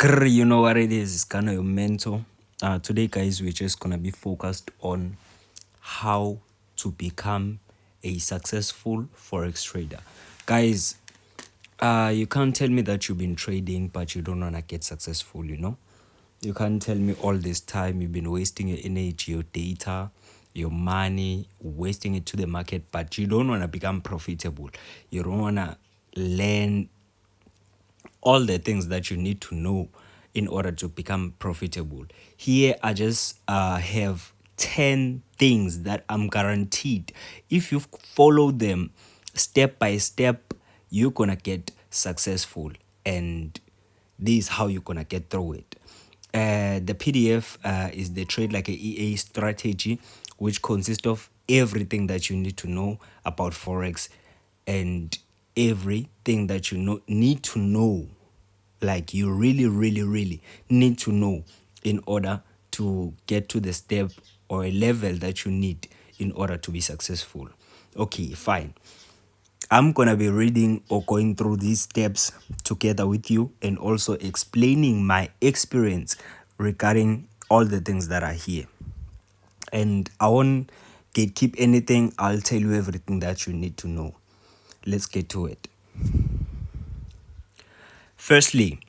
You know what it is? It's kind of your mentor. Today, guys, we're just gonna be focused on how to become a successful forex trader. Guys, you can't tell me that you've been trading but you don't wanna get successful. You can't tell me all this time you've been wasting your energy, your data, your money, wasting it to the market, but you don't wanna become profitable. You don't wanna learn all the things that you need to know in order to become profitable. Here, I just have 10 things that I'm guaranteed if you follow them step by step, you're gonna get successful. And this is how you're gonna get through it. The PDF is the Trade Like a EA strategy, which consists of everything that you need to know about Forex and everything that need to know, like you really need to know in order to get to the step or a level that you need in order to be successful. Okay, fine. I'm gonna be reading or going through these steps together with you and also explaining my experience regarding all the things that are here. And I won't gatekeep anything, I'll tell you everything that you need to know. Let's get to it. Firstly,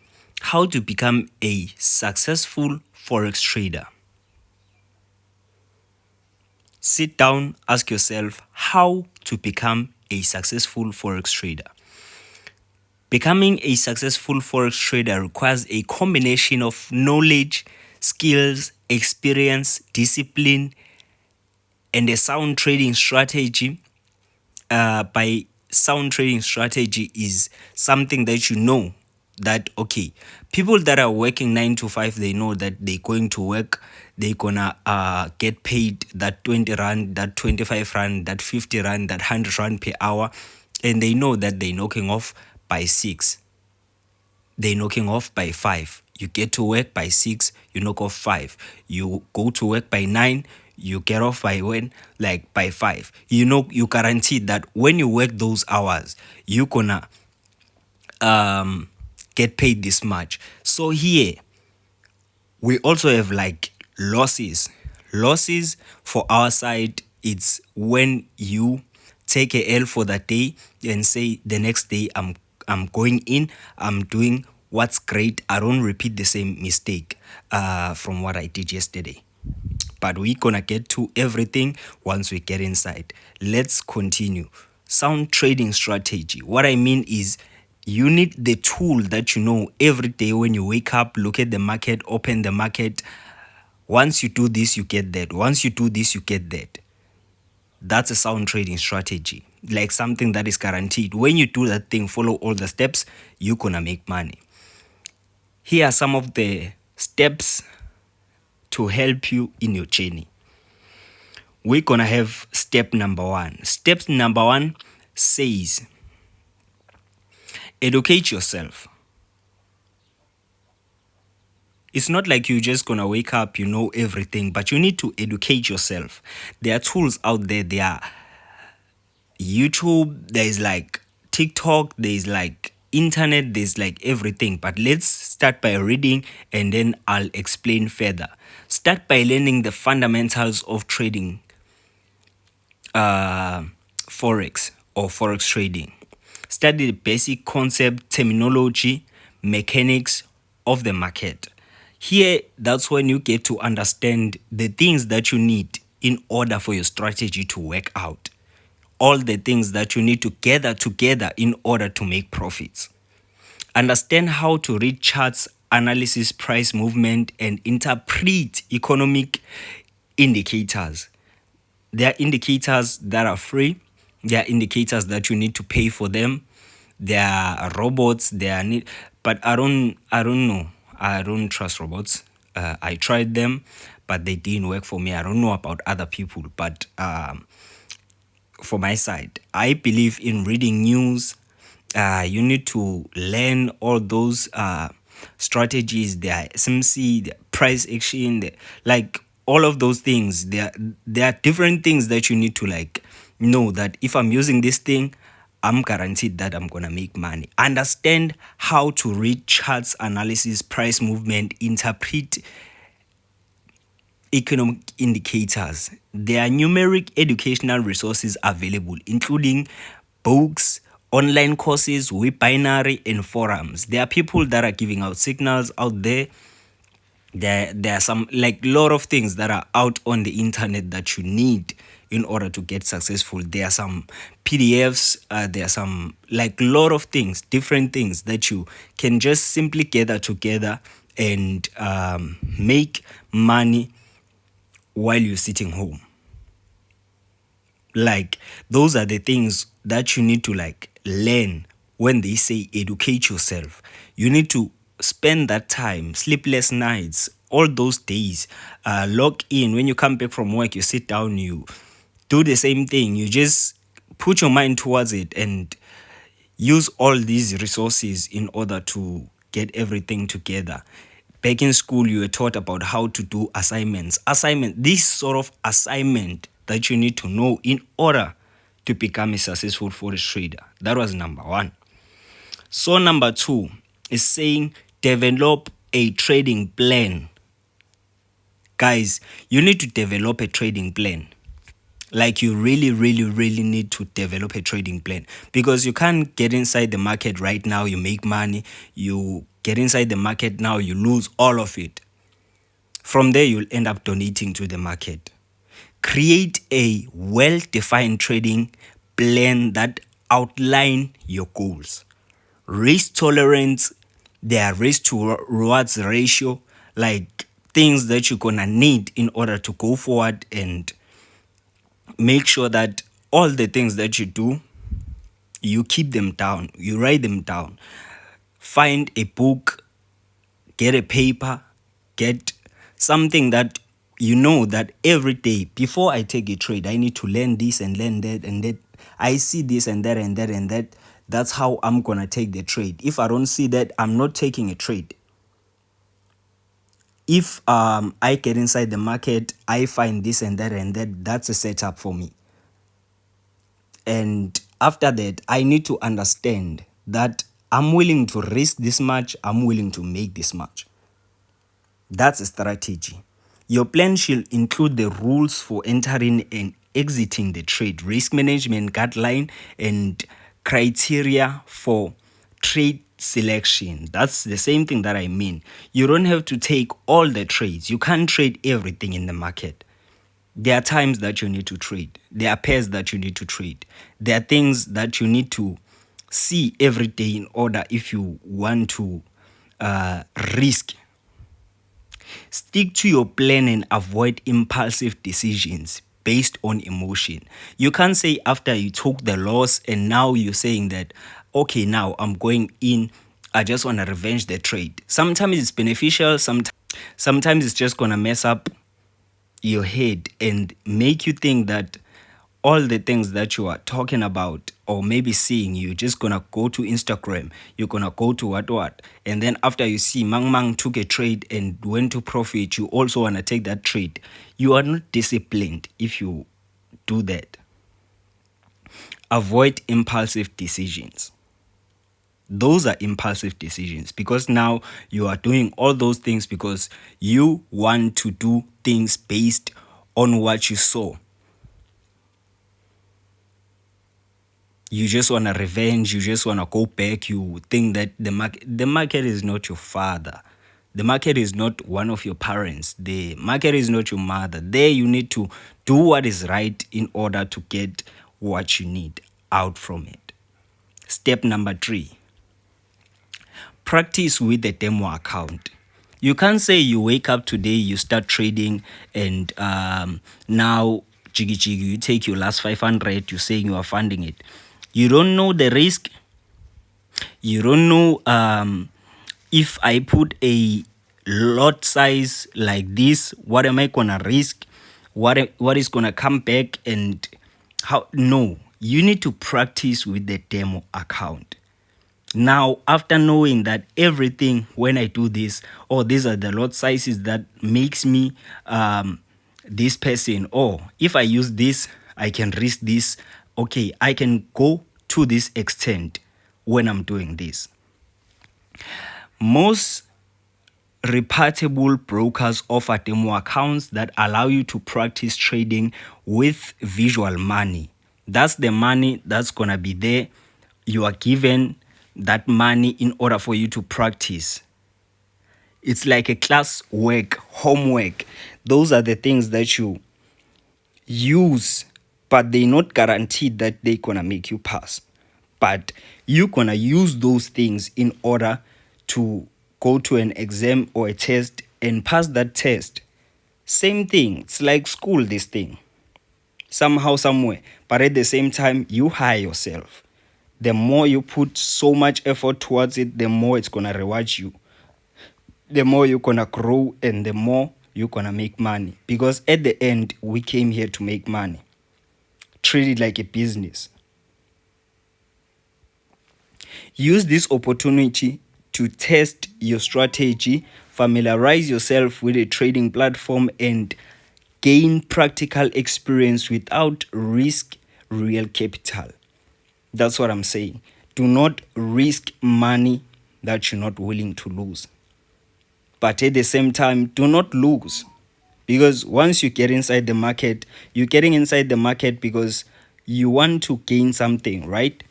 how to become a successful forex trader. Sit down, ask yourself how to become a successful forex trader. Becoming a successful forex trader requires a combination of knowledge, skills, experience, discipline, and a sound trading strategy. By sound trading strategy is something that you know that, okay, people that are working 9 to 5, they know that they're going to work, they're gonna get paid that 20 rand, that 25 rand, that 50 rand, that 100 rand per hour, and they know that they're knocking off by 6, they're knocking off by 5. You get to work by 6, you knock off 5. You go to work by 9, you get off by when? Like by 5. You guarantee that when you work those hours, you're gonna get paid this much. So here, we also have like losses. Losses for our side, it's when you take a L for that day and say the next day I'm going in, I'm doing what's great. I don't repeat the same mistake from what I did yesterday. But we're gonna get to everything once we get inside. Let's continue. Sound trading strategy. What I mean is you need the tool that you know every day when you wake up, look at the market, open the market. Once you do this, you get that. Once you do this, you get that. That's a sound trading strategy. Like something that is guaranteed. When you do that thing, follow all the steps, you're gonna make money. Here are some of the steps to help you in your journey. We're gonna have step number 1. Step number 1 says, educate yourself. It's not like you're just gonna wake up, you know everything, but you need to educate yourself. There are tools out there. There are YouTube, there's like TikTok, there's like internet, there's like everything. But let's start by reading and then I'll explain further. Start by learning the fundamentals of trading Forex or Forex trading. Study the basic concept, terminology, mechanics of the market. Here, that's when you get to understand the things that you need in order for your strategy to work out. All the things that you need to gather together in order to make profits. Understand how to read charts, analysis, price movement, and interpret economic indicators. There are indicators that are free. There are indicators that you need to pay for them. There are robots. But I don't know. I don't trust robots. I tried them, but they didn't work for me. I don't know about other people, but for my side, I believe in reading news. You need to learn all those strategies, the SMC, the price action, like all of those things. There are different things that you need to like know that if I'm using this thing, I'm guaranteed that I'm gonna make money. Understand how to read charts, analysis, price movement, interpret economic indicators. There are numeric educational resources available, including books, online courses, web binary, and forums. There are people that are giving out signals out there. There are some, like, lot of things that are out on the internet that you need in order to get successful. There are some PDFs, there are some, like, lot of things, different things that you can just simply gather together and make money while you're sitting home. Like, those are the things that you need to, like, learn. When they say educate yourself, you need to spend that time, sleepless nights, all those days, log in. When you come back from work, you sit down, you do the same thing. You just put your mind towards it and use all these resources in order to get everything together. Back in school, you were taught about how to do assignments. This sort of assignment that you need to know in order to become a successful forex trader. That was number one. So number two is saying develop a trading plan. Guys, you need to develop a trading plan. Like, you really, really, really need to develop a trading plan, because you can't get inside the market right now, you make money, you get inside the market now, you lose all of it. From there, you'll end up donating to the market. Create a well-defined trading plan that outline your goals. Risk tolerance, their risk to rewards ratio, like things that you're gonna need in order to go forward, and make sure that all the things that you do, you keep them down, you write them down. Find a book, get a paper, get something that you know that every day before I take a trade, I need to learn this and learn that and that. I see this and that and that and that. That's how I'm gonna take the trade. If I don't see that, I'm not taking a trade. If I get inside the market, I find this and that, that's a setup for me. And after that, I need to understand that I'm willing to risk this much, I'm willing to make this much. That's a strategy. Your plan should include the rules for entering and exiting the trade, risk management guideline, and criteria for trade selection. That's the same thing that I mean. You don't have to take all the trades. You can't trade everything in the market. There are times that you need to trade. There are pairs that you need to trade. There are things that you need to see every day in order if you want to risk. Stick to your plan and avoid impulsive decisions based on emotion. You can't say after you took the loss and now you're saying that, okay, now I'm going in, I just want to revenge the trade. Sometimes it's beneficial, sometimes it's just going to mess up your head and make you think that all the things that you are talking about or maybe seeing, you're just gonna go to Instagram, you're gonna go to what, and then after you see Mang took a trade and went to profit, you also wanna take that trade. You are not disciplined if you do that. Avoid impulsive decisions. Those are impulsive decisions, because now you are doing all those things because you want to do things based on what you saw. You just want to revenge, you just want to go back, you think that the market is not your father. The market is not one of your parents. The market is not your mother. There you need to do what is right in order to get what you need out from it. Step number 3. Practice with the demo account. You can't say you wake up today, you start trading, and now jiggy, you take your last 500, you're saying you are funding it. You don't know the risk. You don't know if I put a lot size like this, what am I gonna risk? What is gonna come back, and how? No, you need to practice with the demo account. Now, after knowing that everything, when I do this, or these are the lot sizes that makes me this person, or if I use this, I can risk this. Okay, I can go to this extent when I'm doing this. Most reputable brokers offer demo accounts that allow you to practice trading with visual money. That's the money that's gonna be there. You are given that money in order for you to practice. It's like a class work, homework. Those are the things that you use, but they're not guaranteed that they're gonna make you pass. But you're gonna use those things in order to go to an exam or a test and pass that test. Same thing. It's like school, this thing. Somehow, somewhere. But at the same time, you hire yourself. The more you put so much effort towards it, the more it's gonna reward you. The more you're gonna grow and the more you're gonna make money. Because at the end, we came here to make money. Treat it like a business. Use this opportunity to test your strategy, familiarize yourself with a trading platform, and gain practical experience without risk real capital. That's what I'm saying. Do not risk money that you're not willing to lose. But at the same time, do not lose. Because once you get inside the market, you're getting inside the market because you want to gain something, right?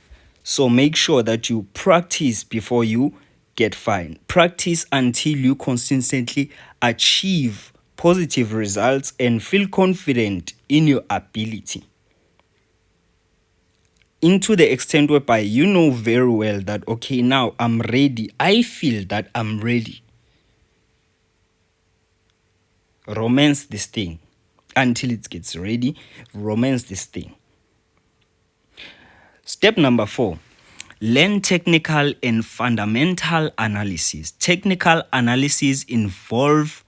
So make sure that you practice before you get fined. Practice until you consistently achieve positive results and feel confident in your ability. Into the extent whereby you know very well that, okay, now I'm ready. I feel that I'm ready. Romance this thing until it gets ready. Romance this thing. Step number 4, learn technical and fundamental analysis. Technical analysis involve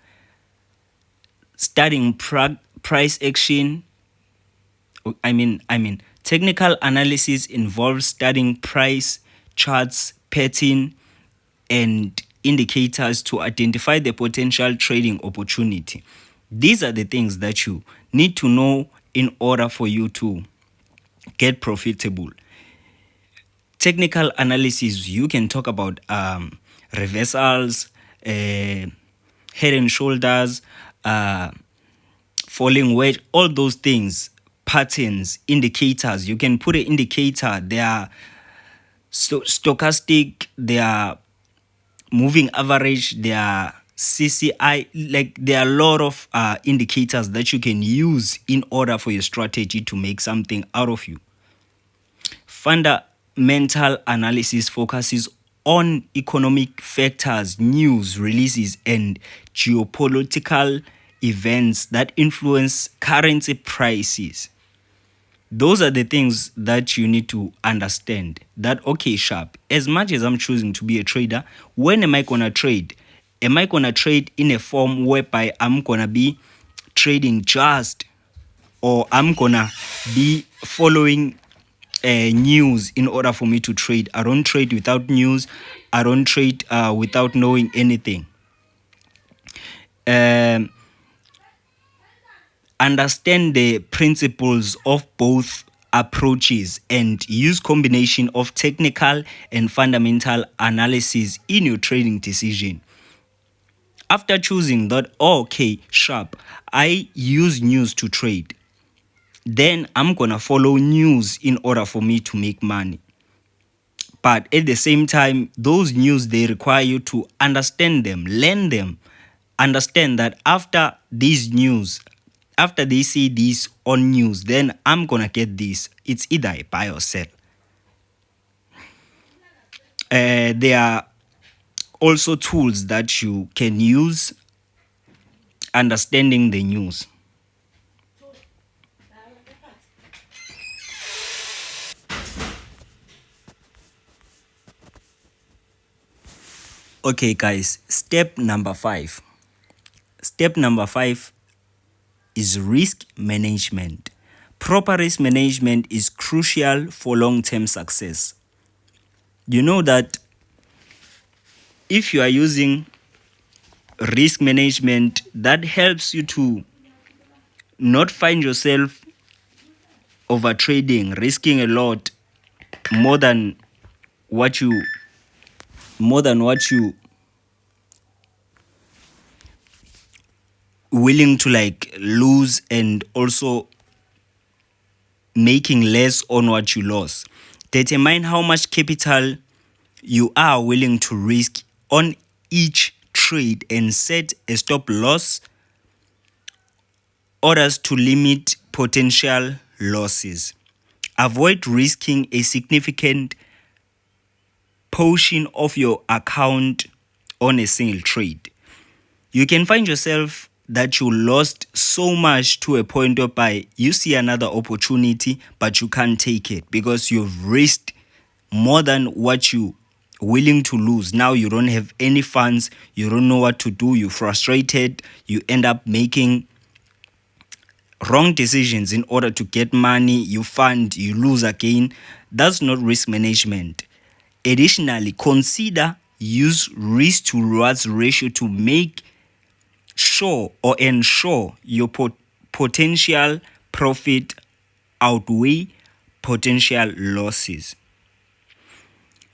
studying price action. Technical analysis involves studying price charts, pattern, and indicators to identify the potential trading opportunity. These are the things that you need to know in order for you to get profitable. Technical analysis, you can talk about reversals, head and shoulders, falling wedge, all those things, patterns, indicators. You can put an indicator. They are stochastic, they are moving average, they are CCI. Like, there are a lot of indicators that you can use in order for your strategy to make something out of you. Fundamental analysis focuses on economic factors, news releases, and geopolitical events that influence currency prices. Those are the things that you need to understand. That, okay, sharp, as much as I'm choosing to be a trader, when am I going to trade? Am I going to trade in a form whereby I'm going to be trading just, or I'm going to be following news in order for me to trade? I don't trade without news. I don't trade without knowing anything. Understand the principles of both approaches and use combination of technical and fundamental analysis in your trading decision. After choosing that, okay, sharp, I use news to trade, then I'm gonna follow news in order for me to make money. But at the same time, those news, they require you to understand them, learn them, understand that after these news, after they say this on news, then I'm gonna get this. It's either a buy or sell. There are also tools that you can use understanding the news. Okay, guys, step number 5. Step number 5 is risk management. Proper risk management is crucial for long-term success. You know that if you are using risk management, that helps you to not find yourself over trading, risking a lot, more than what you willing to like lose, and also making less on what you lost. Determine how much capital you are willing to risk on each trade and set a stop loss orders to limit potential losses. Avoid risking a significant portion of your account on a single trade. You can find yourself that you lost so much to a point whereby you see another opportunity, but you can't take it because you've risked more than what you willing to lose. Now you don't have any funds, you don't know what to do, you're frustrated, you end up making wrong decisions in order to get money, you fund, you lose again. That's not risk management. Additionally, consider use risk to rewards ratio to make sure or ensure your potential profit outweigh potential losses.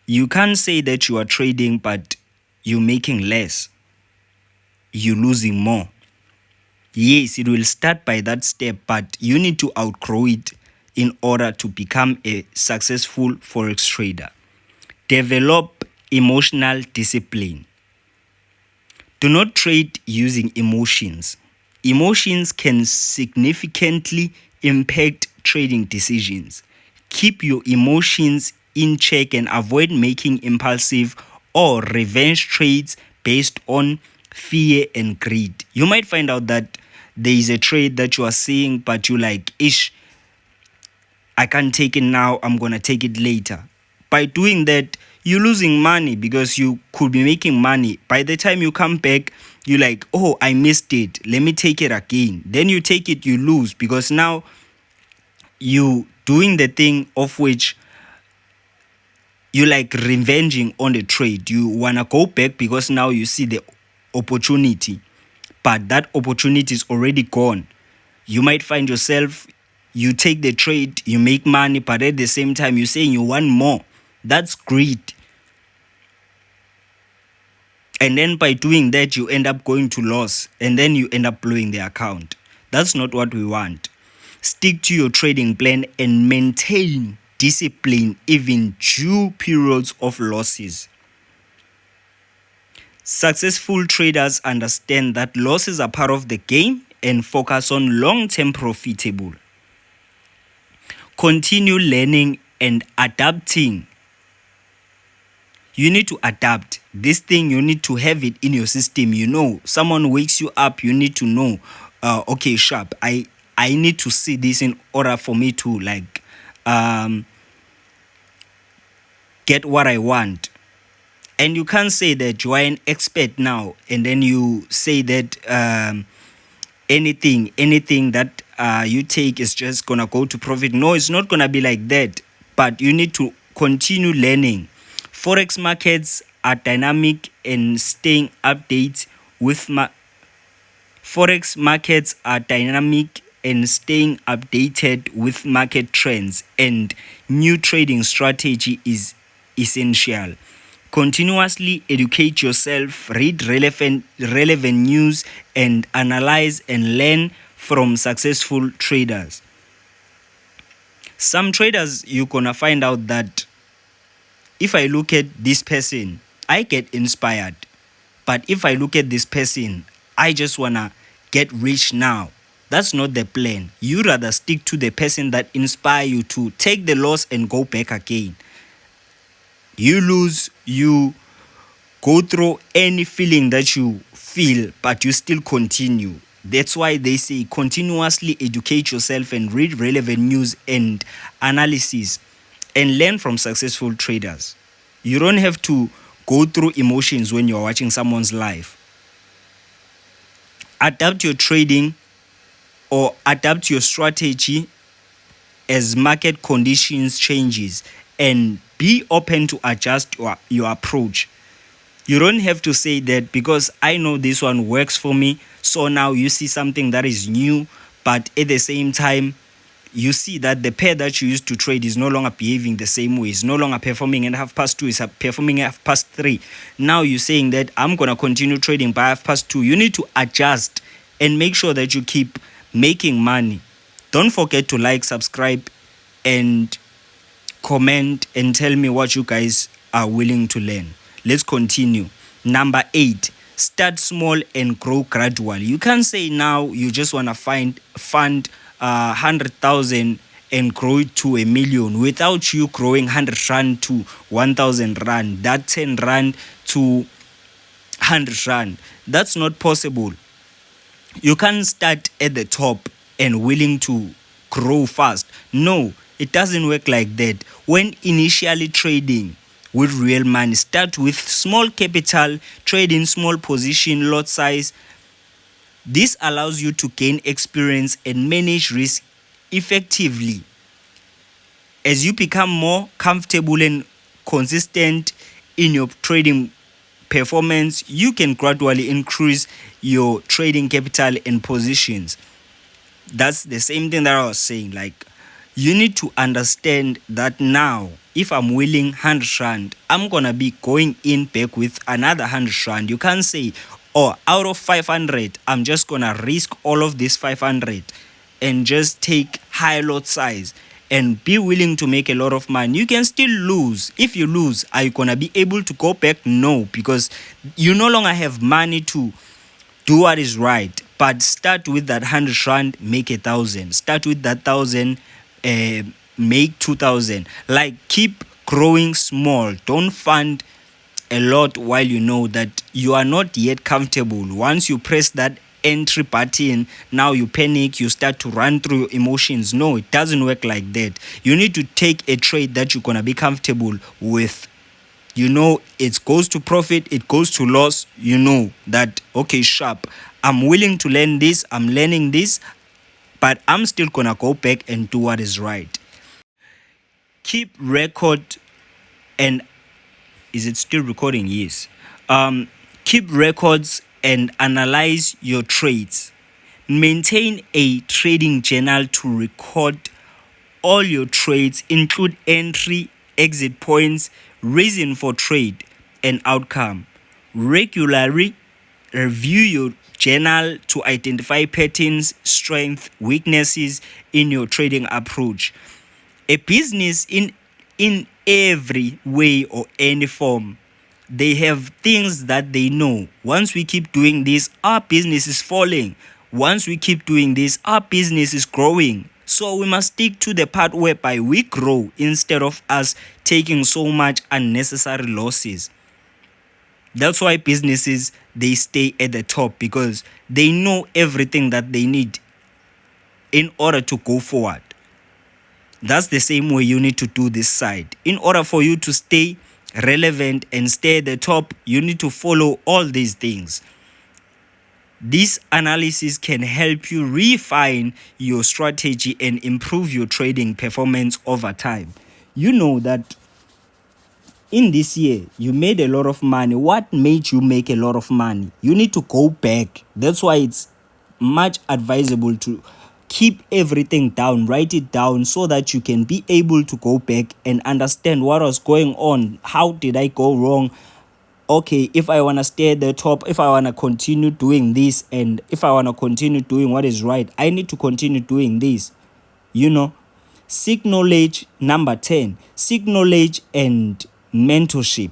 You can't say that you are trading but you're making less, you're losing more. Yes, it will start by that step, but you need to outgrow it in order to become a successful Forex trader. Develop emotional discipline. Do not trade using emotions. Emotions can significantly impact trading decisions. Keep your emotions in check and avoid making impulsive or revenge trades based on fear and greed. You might find out that there is a trade that you are seeing, but you like, I can't take it now, I'm gonna take it later. By doing that, you're losing money because you could be making money. By the time you come back, you're like, oh, I missed it, let me take it again. Then you take it, you lose, because now you doing the thing of which you like revenging on the trade. You wanna go back because now you see the opportunity, but that opportunity is already gone. You might find yourself, you take the trade, you make money, but at the same time you're saying you want more. That's greed. And then by doing that, you end up going to loss, and then you end up blowing the account. That's not what we want. Stick to your trading plan and maintain discipline even due periods of losses. Successful traders understand that losses are part of the game and focus on long-term profitable. Continue learning and adapting. You need to adapt. This thing, you need to have it in your system. You know, someone wakes you up, you need to know, okay, sharp, I need to see this in order for me to like get what I want. And you can't say that you are an expert now and then you say that anything that you take is just gonna go to profit. No, it's not gonna be like that. But you need to continue learning. Forex markets are dynamic and staying updated with Forex markets are dynamic and staying updated with market trends, and new trading strategy is essential. Continuously educate yourself, read relevant news, and analyze and learn from successful traders. Some traders, you're gonna find out that if I look at this person, I get inspired. But if I look at this person, I just wanna get rich now. That's not the plan. You rather stick to the person that inspire you to take the loss and go back again. You lose, you go through any feeling that you feel, but you still continue. That's why they say continuously educate yourself and read relevant news and analysis and learn from successful traders. You don't have to go through emotions when you're watching someone's live. Adapt your trading or adapt your strategy as market conditions changes, and be open to adjust your approach. You don't have to say that because I know this one works for me, so now you see something that is new, but at the same time you see that the pair that you used to trade is no longer behaving the same way. It's no longer performing at 2:30. It's performing at 3:30. Now you're saying that I'm going to continue trading by 2:30. You need to adjust and make sure that you keep making money. Don't forget to like, subscribe, and comment and tell me what you guys are willing to learn. Let's continue. Number 8, start small and grow gradually. You can't say now you just want to fund 100,000 and grow it to 1,000,000 without you growing 100 rand to 1,000 rand, that 10 rand to 100 rand. That's not possible. You can't start at the top and willing to grow fast. No, it doesn't work like that. When initially trading with real money, start with small capital, trade in small position, lot size. This allows you to gain experience and manage risk effectively. As you become more comfortable and consistent in your trading performance, you can gradually increase your trading capital and positions. That's the same thing that I was saying. Like, you need to understand that now, if I'm willing 100 rand, I'm gonna be going in back with another 100 rand. You can't say, oh, out of 500, I'm just gonna risk all of this 500 and just take high lot size and be willing to make a lot of money. You can still lose. If you lose, are you gonna be able to go back? No, because you no longer have money to do what is right. But start with that 100 rand, make 1,000. Start with that 1,000, make 2,000. Like, keep growing small. Don't fund a lot while you know that you are not yet comfortable. Once you press that entry button, now you panic, you start to run through your emotions. No, it doesn't work like that. You need to take a trade that you're gonna be comfortable with. You know, it goes to profit, it goes to loss. You know that, okay, sharp, I'm willing to learn this, I'm learning this, but I'm still gonna go back and do what is right. Keep record and is it still recording? Yes. Keep records and analyze your trades. Maintain a trading journal to record all your trades, include entry, exit points, reason for trade, and outcome. Regularly review your journal to identify patterns, strengths, weaknesses in your trading approach. A business in every way or any form, they have things that they know. Once we keep doing this, our business is falling. Once we keep doing this, our business is growing. So we must stick to the part whereby we grow instead of us taking so much unnecessary losses. That's why businesses, they stay at the top, because they know everything that they need in order to go forward. That's the same way you need to do this side. In order for you to stay relevant and stay at the top, you need to follow all these things. This analysis can help you refine your strategy and improve your trading performance over time. You know that in this year, you made a lot of money. What made you make a lot of money? You need to go back. That's why it's much advisable to keep everything down, write it down, so that you can be able to go back and understand what was going on. How did I go wrong? Okay, if I want to stay at the top, if I want to continue doing this, and if I want to continue doing what is right, I need to continue doing this. You know, seek knowledge. Number 10, seek knowledge and mentorship.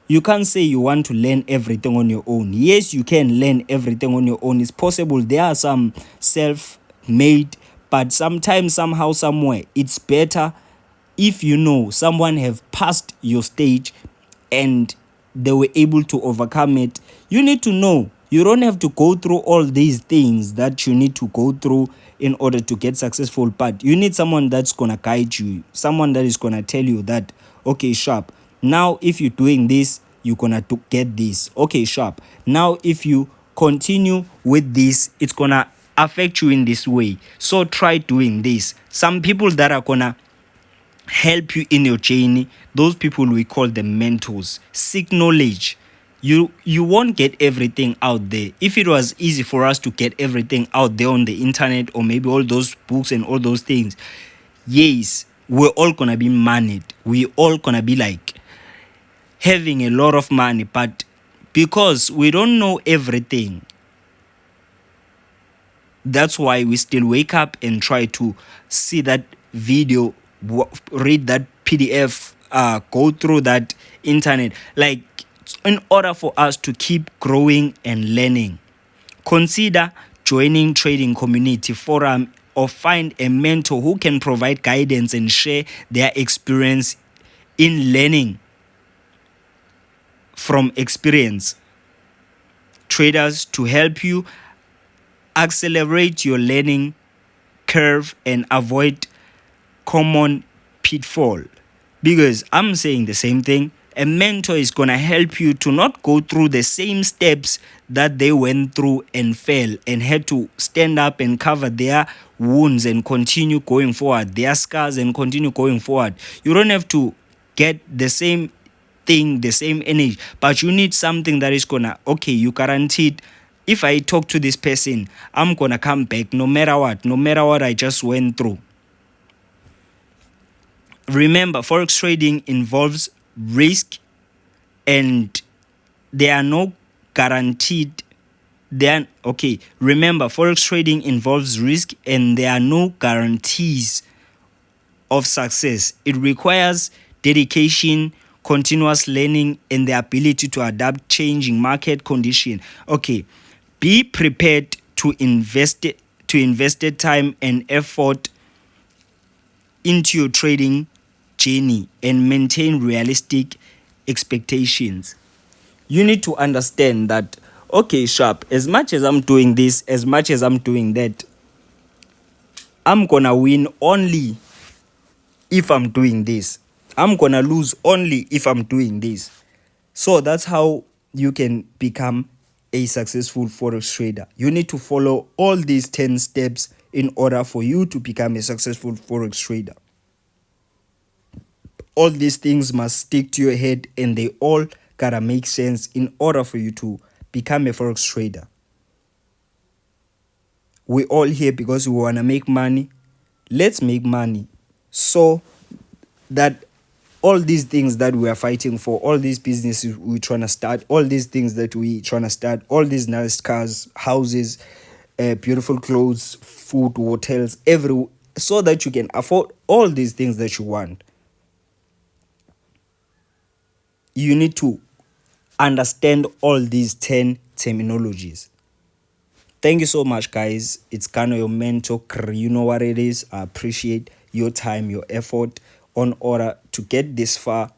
You can't say you want to learn everything on your own. Yes, you can learn everything on your own. It's possible. There are some self-made, but sometimes, somehow, somewhere, it's better if you know someone have passed your stage and they were able to overcome it. You need to know. You don't have to go through all these things that you need to go through in order to get successful, but you need someone that's going to guide you, someone that is going to tell you that, okay, sharp, now if you're doing this, you're going to get this. Okay, sharp, now if you continue with this, it's going to affect you in this way. So try doing this. Some people that are going to help you in your journey, those people, we call them mentors. Seek knowledge. You won't get everything out there. If it was easy for us to get everything out there on the internet, or maybe all those books and all those things, yes, we're all gonna be moneyed. We all gonna be like having a lot of money. But because we don't know everything, that's why we still wake up and try to see that video, read that PDF, go through that internet, like, in order for us to keep growing and learning. Consider joining trading community forum, or find a mentor who can provide guidance and share their experience in learning from experienced traders to help you accelerate your learning curve and avoid common pitfall. Because I'm saying the same thing. A mentor is gonna help you to not go through the same steps that they went through and fail and had to stand up and cover their wounds and continue going forward, their scars, and continue going forward. You don't have to get the same thing, the same energy, but you need something that is gonna, okay, you guaranteed, if I talk to this person, I'm gonna come back no matter what I just went through. Remember, forex trading involves risk, and there are no guaranteed. Remember, forex trading involves risk, and there are no guarantees of success. It requires dedication, continuous learning, and the ability to adapt changing market condition. Okay, be prepared to invest time and effort into your trading journey and maintain realistic expectations. You need to understand that, okay, sharp, as much as I'm doing this, as much as I'm doing that, I'm gonna win only if I'm doing this. I'm gonna lose only if I'm doing this. So that's how you can become a successful forex trader. You need to follow all these 10 steps in order for you to become a successful forex trader. All these things must stick to your head, and they all gotta make sense in order for you to become a forex trader. We're all here because we wanna make money. Let's make money so that all these things that we are fighting for, all these businesses we're trying to start, all these things that we trying to start, all these nice cars, houses, beautiful clothes, food, hotels, so that you can afford all these things that you want, you need to understand all these 10 terminologies. Thank you so much, guys. It's kind of your mentor. You know what it is. I appreciate your time, your effort on order to get this far.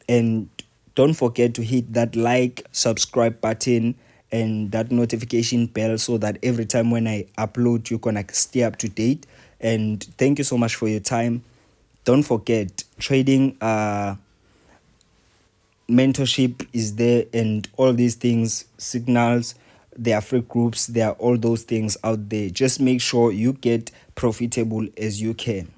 And don't forget to hit that like, subscribe button, and that notification bell, so that every time when I upload, you're gonna stay up to date. And thank you so much for your time. Don't forget, trading mentorship is there, and all these things, signals, there are free groups, there are all those things out there. Just make sure you get profitable as you can.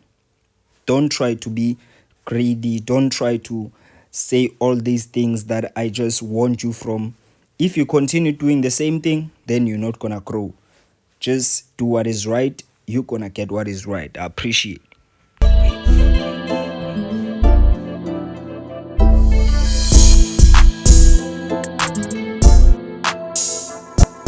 Don't try to be greedy. Don't try to say all these things that I just warned you from. If you continue doing the same thing, then you're not gonna grow. Just do what is right. You're gonna get what is right. I appreciate.